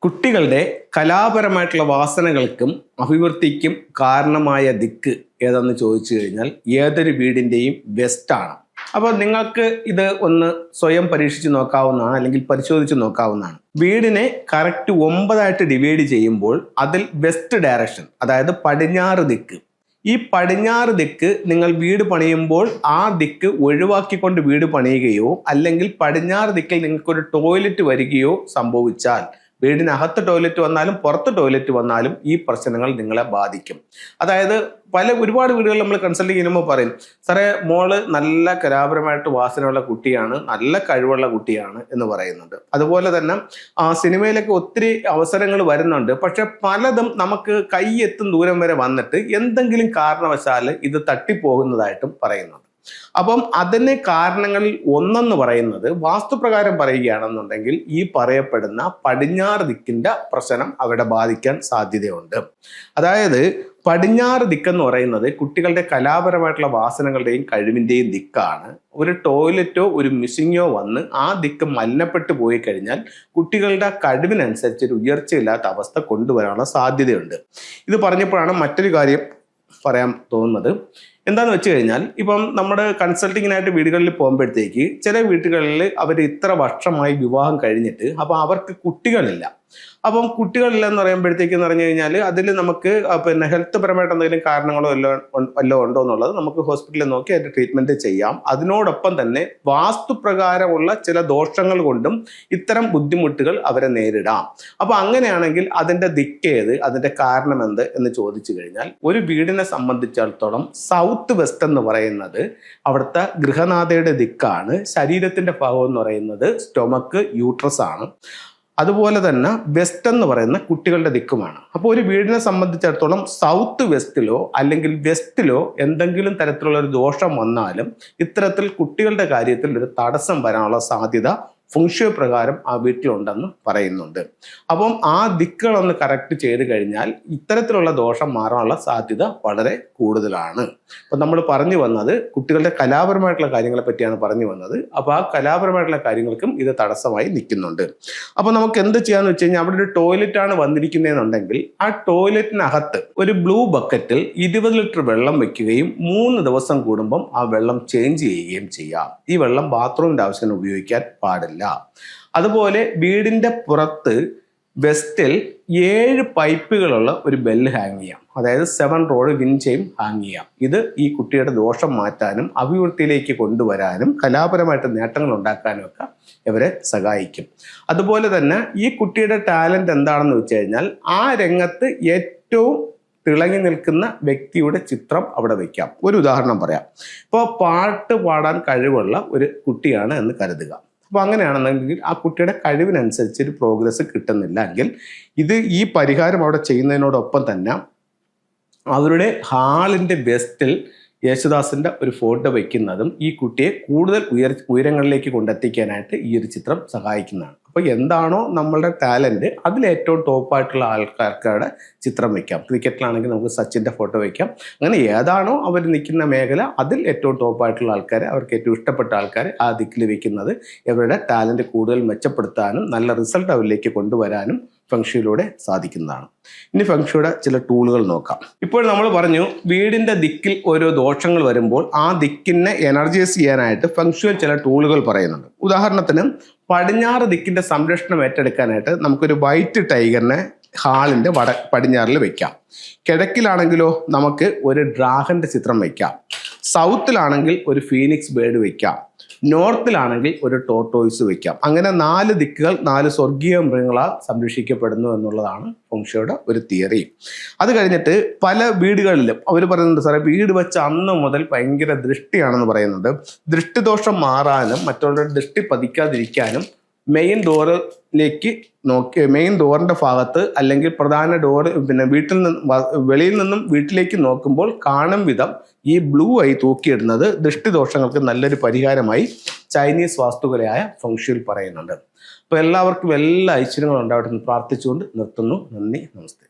കുട്ടികളുടെ കലാപരമായിട്ടുള്ള വാസനകൾക്കും അഭിവൃദ്ധിക്കും കാരണമായ ദിക്ക് ഏതെന്ന് ചോദിച്ചു കഴിഞ്ഞാൽ ഏതൊരു വീടിൻ്റെയും വെസ്റ്റാണ്. അപ്പോൾ നിങ്ങൾക്ക് ഇത് ഒന്ന് സ്വയം പരീക്ഷിച്ച് നോക്കാവുന്നതാണ്, അല്ലെങ്കിൽ പരിശോധിച്ച് നോക്കാവുന്നതാണ്. വീടിനെ കറക്റ്റ് 9 ഡിവൈഡ് ചെയ്യുമ്പോൾ അതിൽ വെസ്റ്റ് ഡയറക്ഷൻ, അതായത് പടിഞ്ഞാറ് ദിക്ക്, ഈ പടിഞ്ഞാറ് ദിക്ക് നിങ്ങൾ വീട് പണിയുമ്പോൾ ആ ദിക്ക് ഒഴിവാക്കിക്കൊണ്ട് വീട് പണിയുകയോ അല്ലെങ്കിൽ പടിഞ്ഞാറ് ദിക്കിൽ നിങ്ങൾക്കൊരു ടോയ്ലറ്റ് വരികയോ സംഭവിച്ചാൽ, വീടിനകത്ത് ടോയ്ലറ്റ് വന്നാലും പുറത്ത് ടോയ്ലറ്റ് വന്നാലും ഈ പ്രശ്നങ്ങൾ നിങ്ങളെ ബാധിക്കും. അതായത് ഒരുപാട് വീടുകളിൽ നമ്മൾ കൺസൾട്ട് ചെയ്യുമ്പോൾ പറയും, സാറേ മോള് നല്ല കലാപരമായിട്ട് വാസനയുള്ള കുട്ടിയാണ്, നല്ല കഴിവുള്ള കുട്ടിയാണ് എന്ന് പറയുന്നുണ്ട്. അതുപോലെ തന്നെ സിനിമയിലൊക്കെ ഒത്തിരി അവസരങ്ങൾ വരുന്നുണ്ട്, പക്ഷെ പലതും നമുക്ക് കൈയെത്തും ദൂരം വരെ വന്നിട്ട് എന്തെങ്കിലും കാരണവശാൽ ഇത് തട്ടിപ്പോകുന്നതായിട്ടും പറയുന്നുണ്ട്. അപ്പം അതിന് കാരണങ്ങളിൽ ഒന്നെന്ന് പറയുന്നത്, വാസ്തുപ്രകാരം പറയുകയാണെന്നുണ്ടെങ്കിൽ ഈ പറയപ്പെടുന്ന പടിഞ്ഞാറ് ദിക്കിന്റെ പ്രശ്നം അവിടെ ബാധിക്കാൻ സാധ്യതയുണ്ട്. അതായത് പടിഞ്ഞാറ് ദിക്കെന്ന് പറയുന്നത് കുട്ടികളുടെ കലാപരമായിട്ടുള്ള വാസനകളുടെയും കഴിവിൻ്റെയും ദിക്കാണ്. ഒരു ടോയ്ലറ്റോ ഒരു മിസ്സിങ്ങോ വന്ന് ആ ദിക്ക് മലിനപ്പെട്ടു പോയി കഴിഞ്ഞാൽ കുട്ടികളുടെ കഴിവിനനുസരിച്ച് ഒരു ഉയർച്ചയില്ലാത്ത അവസ്ഥ കൊണ്ടുവരാനുള്ള സാധ്യതയുണ്ട്. ഇത് പറഞ്ഞപ്പോഴാണ് മറ്റൊരു കാര്യം പറയാൻ തോന്നുന്നത്. എന്താന്ന് വെച്ച് കഴിഞ്ഞാൽ, ഇപ്പം നമ്മുടെ കൺസൾട്ടിങ്ങിനായിട്ട് വീടുകളിൽ പോകുമ്പോഴത്തേക്ക് ചില വീടുകളിൽ അവർ ഇത്ര വർഷമായി വിവാഹം കഴിഞ്ഞിട്ട് അപ്പോൾ അവർക്ക് കുട്ടികളില്ല. അപ്പം കുട്ടികളില്ലെന്ന് പറയുമ്പോഴത്തേക്കെന്ന് പറഞ്ഞു കഴിഞ്ഞാൽ അതിൽ നമുക്ക് ഹെൽത്ത് പരമായിട്ട് എന്തെങ്കിലും കാരണങ്ങളോ വല്ലതും ഉണ്ടോ എന്നുള്ളത് നമുക്ക് ഹോസ്പിറ്റലിൽ നോക്കി അതിൻ്റെ ട്രീറ്റ്മെൻറ്റ് ചെയ്യാം. അതിനോടൊപ്പം തന്നെ വാസ്തുപ്രകാരമുള്ള ചില ദോഷങ്ങൾ കൊണ്ടും ഇത്തരം ബുദ്ധിമുട്ടുകൾ അവരെ നേരിടാം. അപ്പോൾ അങ്ങനെയാണെങ്കിൽ അതിൻ്റെ ദിക്കേത്, അതിൻ്റെ കാരണം എന്ത് എന്ന് ചോദിച്ചു കഴിഞ്ഞാൽ, ഒരു വീടിനെ സംബന്ധിച്ചിടത്തോളം സൗത്ത് വെസ്റ്റ് എന്ന് പറയുന്നത് അവിടുത്തെ ഗൃഹനാഥയുടെ ദിക്കാണ്. ശരീരത്തിൻ്റെ ഭാഗം എന്ന് പറയുന്നത് സ്റ്റൊമക്ക്, യൂട്രസ് ആണ്. അതുപോലെ തന്നെ വെസ്റ്റ് എന്ന് പറയുന്ന കുട്ടികളുടെ ദിക്കുമാണ്. അപ്പോൾ ഒരു വീടിനെ സംബന്ധിച്ചിടത്തോളം സൗത്ത് വെസ്റ്റിലോ അല്ലെങ്കിൽ വെസ്റ്റിലോ എന്തെങ്കിലും തരത്തിലുള്ള ഒരു ദോഷം വന്നാലും ഇത്തരത്തിൽ കുട്ടികളുടെ കാര്യത്തിൽ ഒരു തടസ്സം വരാനുള്ള സാധ്യത ഫംഗ്ഷൻ പ്രകാരം ആ വീട്ടിലുണ്ടെന്ന് പറയുന്നുണ്ട്. അപ്പം ആ ദിക്കുകളൊന്ന് കറക്റ്റ് ചെയ്ത് കഴിഞ്ഞാൽ ഇത്തരത്തിലുള്ള ദോഷം മാറാനുള്ള സാധ്യത വളരെ കൂടുതലാണ്. അപ്പം നമ്മൾ പറഞ്ഞു വന്നത് കുട്ടികളുടെ കലാപരമായിട്ടുള്ള കാര്യങ്ങളെ പറ്റിയാണ് പറഞ്ഞു വന്നത്. അപ്പോൾ ആ കലാപരമായിട്ടുള്ള കാര്യങ്ങൾക്കും ഇത് തടസ്സമായി നിൽക്കുന്നുണ്ട്. അപ്പോൾ നമുക്ക് എന്ത് ചെയ്യാന്ന് വെച്ച് കഴിഞ്ഞാൽ, അവിടെ ഒരു ടോയ്ലറ്റ് ആണ് വന്നിരിക്കുന്നതെന്നുണ്ടെങ്കിൽ ആ ടോയ്ലറ്റിനകത്ത് ഒരു ബ്ലൂ ബക്കറ്റിൽ 20 ലിറ്റർ വെള്ളം വെക്കുകയും 3 ദിവസം കൂടുമ്പം ആ വെള്ളം ചേഞ്ച് ചെയ്യുകയും ചെയ്യാം. ഈ വെള്ളം ബാത്റൂമിൻ്റെ ആവശ്യത്തിന് ഉപയോഗിക്കാൻ പാടില്ല. അതുപോലെ വീടിന്റെ പുറത്ത് വെസ്റ്റിൽ 7 പൈപ്പുകളുള്ള ഒരു ബെല്ല് ഹാങ് ചെയ്യാം. അതായത് 7 റോഡ് വിൻ ചെയിൻ ഹാങ് ചെയ്യാം. ഇത് ഈ കുട്ടിയുടെ ദോഷം മാറ്റാനും അഭിവൃദ്ധിയിലേക്ക് കൊണ്ടുവരാനും കലാപരമായിട്ട് നേട്ടങ്ങൾ ഉണ്ടാക്കാനും ഒക്കെ ഇവരെ സഹായിക്കും. അതുപോലെ തന്നെ ഈ കുട്ടിയുടെ ടാലന്റ് എന്താണെന്ന് വെച്ച് കഴിഞ്ഞാൽ, ആ രംഗത്ത് ഏറ്റവും തിളങ്ങി നിൽക്കുന്ന വ്യക്തിയുടെ ചിത്രം അവിടെ വയ്ക്കാം. ഒരു ഉദാഹരണം പറയാം. ഇപ്പോൾ പാട്ട് പാടാൻ കഴിവുള്ള ഒരു കുട്ടിയാണ് എന്ന് കരുതുക. അപ്പോൾ അങ്ങനെയാണെന്നുണ്ടെങ്കിൽ ആ കുട്ടിയുടെ കഴിവിനനുസരിച്ച് ഒരു പ്രോഗ്രസ് കിട്ടുന്നില്ല എങ്കിൽ ഈ പരിഹാരം അവിടെ ചെയ്യുന്നതിനോടൊപ്പം തന്നെ അവരുടെ ഹാളിൻ്റെ വെസ്റ്റിൽ യേശുദാസിൻ്റെ ഒരു ഫോട്ടോ വയ്ക്കുന്നതും ഈ കുട്ടിയെ കൂടുതൽ ഉയരങ്ങളിലേക്ക് കൊണ്ടെത്തിക്കാനായിട്ട് ഈ ഒരു ചിത്രം സഹായിക്കുന്നതാണ്. അപ്പോൾ എന്താണോ നമ്മളുടെ ടാലൻറ്റ് അതിലേറ്റവും ടോപ്പായിട്ടുള്ള ആൾക്കാരുടെ ചിത്രം വയ്ക്കാം. ക്രിക്കറ്റിലാണെങ്കിൽ നമുക്ക് സച്ചിൻ്റെ ഫോട്ടോ വയ്ക്കാം. അങ്ങനെ ഏതാണോ അവർ നിൽക്കുന്ന മേഖല അതിൽ ഏറ്റവും ടോപ്പായിട്ടുള്ള ആൾക്കാരെ, അവർക്ക് ഏറ്റവും ഇഷ്ടപ്പെട്ട ആൾക്കാരെ ആ ദിക്കിൽ വയ്ക്കുന്നത് ഇവരുടെ ടാലൻറ്റ് കൂടുതൽ മെച്ചപ്പെടുത്താനും നല്ല റിസൾട്ട് അവരിലേക്ക് കൊണ്ടുവരാനും ഫംഗ്ഷനിലൂടെ സാധിക്കുന്നതാണ്. ഇനി ഫംഗ്ഷയുടെ ചില ടൂളുകൾ നോക്കാം. ഇപ്പോൾ നമ്മൾ പറഞ്ഞു വീടിൻ്റെ ദിക്കിൽ ഓരോ ദോഷങ്ങൾ വരുമ്പോൾ ആ ദിക്കിനെ എനർജൈസ് ചെയ്യാനായിട്ട് ഫംഗ്ഷനിൽ ചില ടൂളുകൾ പറയുന്നുണ്ട്. ഉദാഹരണത്തിന് പടിഞ്ഞാറ് ദിക്കിൻ്റെ സംരക്ഷണം ഏറ്റെടുക്കാനായിട്ട് നമുക്കൊരു വൈറ്റ് ടൈഗറിനെ ഹാളിൻ്റെ പടിഞ്ഞാറിൽ വെക്കാം. കിഴക്കിലാണെങ്കിലോ നമുക്ക് ഒരു ഡ്രാഗന്റെ ചിത്രം വയ്ക്കാം. സൗത്തിലാണെങ്കിൽ ഒരു ഫീനിക്സ് ബേർഡ് വയ്ക്കാം. നോർത്തിലാണെങ്കിൽ ഒരു ടോർട്ടോയ്സ് വയ്ക്കാം. അങ്ങനെ 4 ദിക്കുകൾ 4 സ്വർഗീയ മൃഗങ്ങളാൽ സംരക്ഷിക്കപ്പെടുന്നു എന്നുള്ളതാണ് ഫംഗ്ഷയുടെ ഒരു തിയറി. അത് കഴിഞ്ഞിട്ട് പല വീടുകളിലും അവർ പറയുന്നുണ്ട്, സാറേ വീട് വെച്ച അന്ന് മുതൽ ഭയങ്കര ദൃഷ്ടിയാണെന്ന് പറയുന്നുണ്ട്. ദൃഷ്ടിദോഷം മാറാനും മറ്റുള്ളവരുടെ ദൃഷ്ടി പതിക്കാതിരിക്കാനും മെയിൻ ഡോറിലേക്ക് മെയിൻ ഡോറിൻ്റെ ഭാഗത്ത് അല്ലെങ്കിൽ പ്രധാന ഡോറ് വീട്ടിൽ നിന്ന് വെളിയിൽ നിന്നും വീട്ടിലേക്ക് നോക്കുമ്പോൾ കാണും വിധം ഈ ബ്ലൂ ആയി തൂക്കിയിടുന്നത് ദൃഷ്ടിദോഷങ്ങൾക്ക് നല്ലൊരു പരിഹാരമായി ചൈനീസ് വാസ്തുകലയായ ഫംഗ്ഷനിൽ പറയുന്നുണ്ട്. അപ്പോൾ എല്ലാവർക്കും എല്ലാ ഐശ്വര്യങ്ങളും ഉണ്ടാവട്ടെ എന്ന് പ്രാർത്ഥിച്ചുകൊണ്ട് നിർത്തുന്നു. നന്ദി, നമസ്തേ.